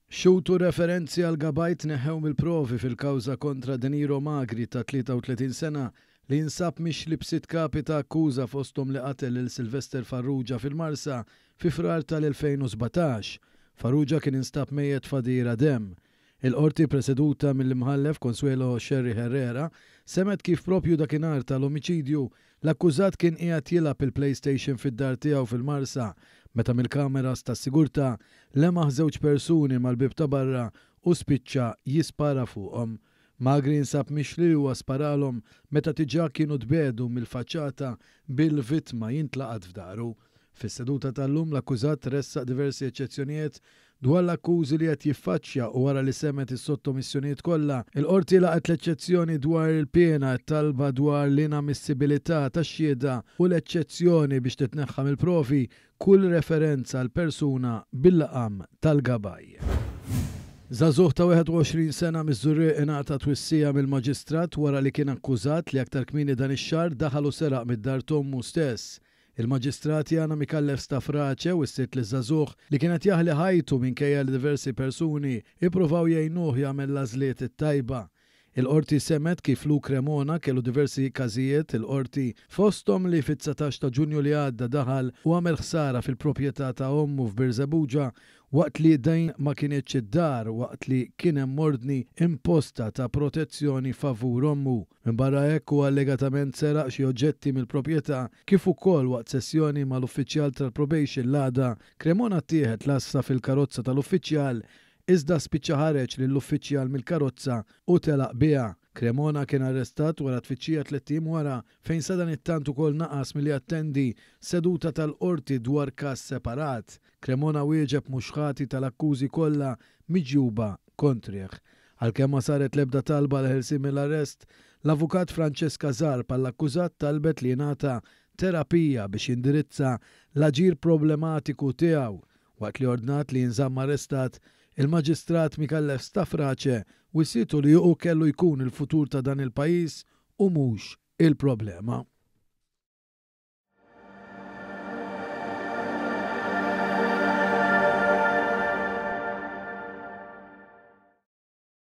Xutu referenzi għal gabajt neħew mill-provi fil-kawża kontra Danilo Magri ta' 33 sena li jinsab mixli b'sitt kapi ta' akkuża fosthom li qatel lil Silvester Farrugia fil-Marsa fi frar tal-2017. Farrugia kien instab mejjed fadira dem. Il-qorti preseduta mill-imħallef Consuelo Sherry Herrera semet kif propju dakinhar tal-omiċidju l-akkużat kien qiegħed jilgħab il-PlayStation fid-dar tiegħu fil-Marsa meta mill-kameras tas-sigurtà lemaħ żewġ persuni mal-bib ta' barra u spiċċa jispara fuqhom. Magri nsab mixli huwa sparalhom meta diġà kienu tbedu mill-faċċata bil-vittma jintlaqat f'daru. Fis-seduta tal-lum l-akkużat ressaq diversi eċċezzjonijiet dwar l-akkużi li qed jiffaċċja u wara li semet is-sottomissjonijiet kollha, il-qorti laqgħet l-eċċezzjoni dwar il-pjena talba dwar l-inammissibilità tax-xhieda u l-eċċezzjoni biex titneħħa mill-provi kull referenza għal persuna bil-laqam tal-gabaj. Żagħżugħ ta' 21 sena miż-Żurrieq ingħata twissija mill-maġistrat wara li kien akkużat li aktar kmieni dan ix-xahar daħal u seraq mid-dar tommu stess. Il-maġistrat Jana Mikallef Stafrace wissiet li żagħżugħ li kienet jaħli ħajtu minkejja li diversi persuni ippruvaw jgħinuh jagħmel l-għażliet it-tajba. Il-qorti semet kif Lu Cremona kellu diversi każijiet il-qorti fosthom li fit-19 ta' Ġunju li għadda daħal u għamel ħsara fil-proprjetà ta' ommu f'Birżebbuġa waqt li dejn ma kienitx id-dar waqt li kien hemm ordni imposta ta' protezzjoni favur ommu. Minbarra hekk huwa allegatament seraq xi oġġetti mill-proprjetà kif ukoll waqt sessjoni mal-uffiċjal tal-probation l-għada Cremona ttieħed l-assa fil-karozza tal-uffiċjal iżda spiċċa ħareġ lill-uffiċjal mill-karozza u telaq biha. Cremona kien arrestat wara tfittxija 3 ijiem wara fejn sadan it-tant ukoll naqas milli attendi seduta tal-qorti dwar każ separat. Cremona wieġeb mhux ħati tal-akkużi kollha miġjuba kontrih. Għalkemm ma saret l-ebda talba l-ħelsien mill-arrest, l-avukat Francesca Zarp għall-akkużat talbet li jingħata terapija biex jindirizza l-aġir problematiku tiegħu. Waqt li ordnat li jinżamm arrestat, il-maġistrat Mikallef Stafrace wissietu li hu kellu jkun il-futur ta' dan il-pajjiż u mhux il-problema.